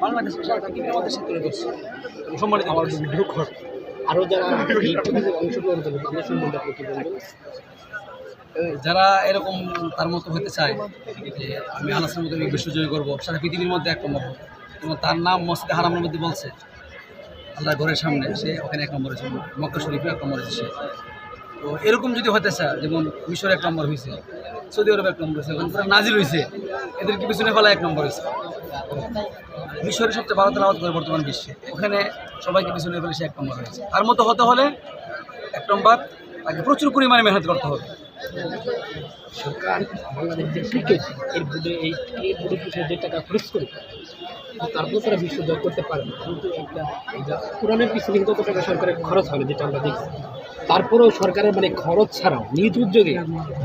বাংলাদেশের সারা পৃথিবীর মধ্যে সে তুলে ধরছে সম্মানিত আমার দুঃখ আরও যারা এই প্রতিযোগিতায় অংশগ্রহণ করবে তাদের সম্বন্ধে আপনি কি বলবেন? যারা এরকম তার মতো হতে চায় যে আমি আনাসের মতো বিশ্বজয় করবো, সারা পৃথিবীর মধ্যে এক নম্বর হবো, এবং তার নাম মসজিদে হারামের মধ্যে বলছে আল্লাহর ঘরের সামনে সে ওখানে এক নম্বর হয়েছে, মক্কা শরীফে এক নম্বর হয়েছে। তো এরকম যদি হতে চায়, যেমন মিশর এক নম্বর হয়েছে, সৌদি আরব এক নম্বর হয়েছে, এখন পুরো নাজিল হয়েছে, এদেরকে পিছনে ফেলা এক নম্বর হয়েছে। মিশরের সবচেয়ে ভালো তেলাওয়াত করে বর্তমান বিশ্বে, ওখানে সবাইকে পিছনে ফেলে সে এক নম্বর হয়েছে। তার মতো হতে হলে এক নম্বর তাকে প্রচুর পরিমাণে মেহনত করতে হবে। সরকার বাংলাদেশ যে ক্রিকেট এর বুধে এই পিছনে যে টাকা খরচ করে তারপর তারা বিশ্ব জয় করতে পারে না, কিন্তু একটা পুরানের পিছনে কত টাকা সরকারের খরচ হয় যেটা আমরা দেখছি। তারপরেও সরকারের মানে খরচ ছাড়াও নিজ উদ্যোগে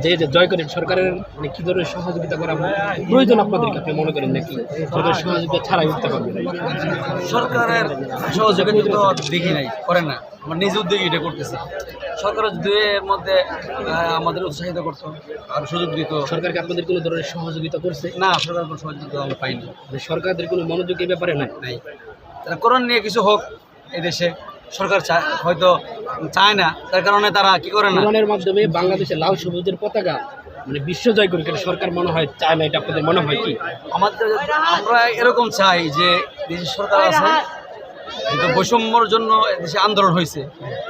যে জয় করেন সরকারের মানে কী ধরনের সহযোগিতা করা প্রয়োজন আপনাদেরকে আপনি মনে করেন নাকি সরকারের সহযোগিতা ছাড়াই উঠতে পারবেন? সরকারের সহযোগিতা তো দেখি নাই, করে না, আমার নিজ উদ্যোগে এটা করতেছে। সরকারের দুয়ের মধ্যে আমাদের উৎসাহিত করতো আর সুযোগ দিত। সরকারকে আপনাদের কোনো ধরনের সহযোগিতা করছে? না, সরকার কোনো সহযোগিতা আমরা পাইনি। সরকারদের কোনো মনোযোগ এই ব্যাপারে নাই। তারা কোরআন নিয়ে কিছু হোক এদেশে, সরকার হয়তো চায় না, তার কারণে তারা কি করে না, কোরআনের মাধ্যমে বাংলাদেশে লাল সবুজের পতাকা মানে বিশ্ব জয় করে সরকার মনে হয় চায় না, এটা আপনাদের মনে হয় কি? আমরা এরকম চাই যে দেশের সরকার আছে, কিন্তু বৈষম্যর জন্য দেশে আন্দোলন হয়েছে,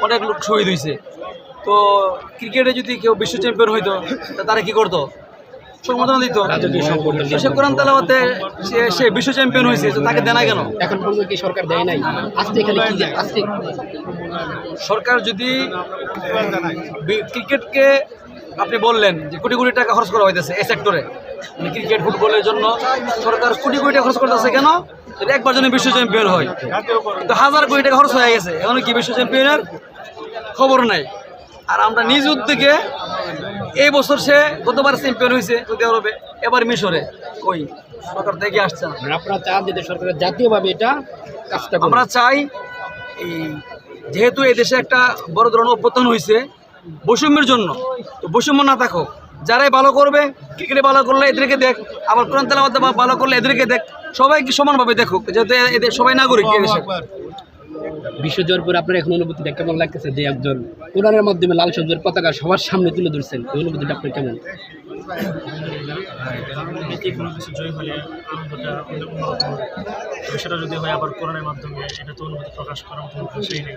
অনেক লোক শহীদ হয়েছে। তো ক্রিকেটে যদি কেউ বিশ্ব চ্যাম্পিয়ন হইতো তারা কি করতো? সংবর্ধনা দিত। সে কোরআন তেলাওয়াতে সে বিশ্ব চ্যাম্পিয়ন হয়েছে, তো তাকে দেয় না কেন? এখন পর্যন্ত কি সরকার দেয় নাই? আজকে এখানে কি আজকে সরকার যদি ক্রিকেটকে আপনি বললেন যে কোটি কোটি টাকা খরচ করা হইতেছে এই সেক্টরে, মানে ক্রিকেট ফুটবলের জন্য সরকার কোটি কোটি টাকা খরচ করতেছে কেন? যদি একবার জন্য বিশ্ব চ্যাম্পিয়ন হয়, তো হাজার কোটি টাকা খরচ হয়ে গেছে, এখন কি বিশ্ব চ্যাম্পিয়নের খবর নাই। আর আমরা নিজ উদ্যোগে এই বছর সে গতবার চ্যাম্পিয়ন হয়েছে সৌদি আরবে, এবার মিশরে, কই সরকার থেকে আসছে না। আপনারা চান যে সরকারের জাতীয়ভাবে এটা কাজটা আমরা চাই এই যেহেতু এই দেশে একটা বড় ধরনের অভ্যুত্থান হয়েছে বৈষম্যের জন্য, তো বৈষম্য না থাকুক, যারাই ভালো করবে ক্রিকেটে ভালো করলে এদেরকে দেখ, আবার কোরআন তেলাওয়াত ভালো করলে এদেরকে দেখ, সবাইকে সমানভাবে দেখুক, যেহেতু এদের সবাই নাগরিক। বিশ্ব জয়ের পরে আপনার এখন অনুভূতিটা কেমন লাগতেছে যে একজন কোরআনের মাধ্যমে লাল সবুজের পতাকা সবার সামনে তুলে ধরছেন, এই অনুভূতিটা আপনার কেমন? কোনো কিছু জয় হলে আনন্দটা অন্যরকম, সেটা যদি হয় আবার কোরআনের মাধ্যমে, এটা তো অনুভূতি প্রকাশ করার মতো সেই নেই।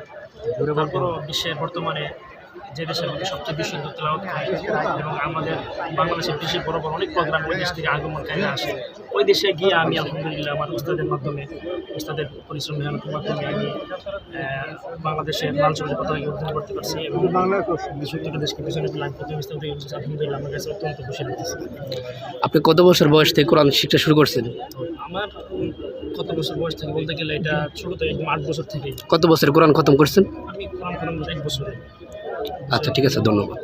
তারপরও বিশ্বের বর্তমানে যে দেশের মধ্যে সবচেয়ে বিশুদ্ধ তেলাওয়াত হয় এবং আমাদের বাংলাদেশের দেশের বড় বড় অনেক প্রোগ্রাম ওই দেশ থেকে আগমনকারীরা আসে, ওই দেশে গিয়ে আমি আলহামদুলিল্লাহ আমার উস্তাদের মাধ্যমে, উস্তাদের পরিশ্রম মেহনতের মাধ্যমে আমি বাংলাদেশের লাল সবুজের পতাকা অর্জন করতে পারছি এবং বিশুদ্ধ দেশকে পিছনে ফেলে আমি প্রথম স্থান থেকে আলহামদুলিল্লাহ আমার কাছে অত্যন্ত খুশি লাগতেছে। আপনি কত বছর বয়স থেকে কোরআন শিক্ষা শুরু করছেন? আমার কত বছর বয়স থেকে বলতে গেলে এটা ছোটো থেকে 8 বছর থেকে। কত বছর কোরআন খতম করছেন? আমি কোরআন 1 বছরে। আচ্ছা, ঠিক আছে, ধন্যবাদ।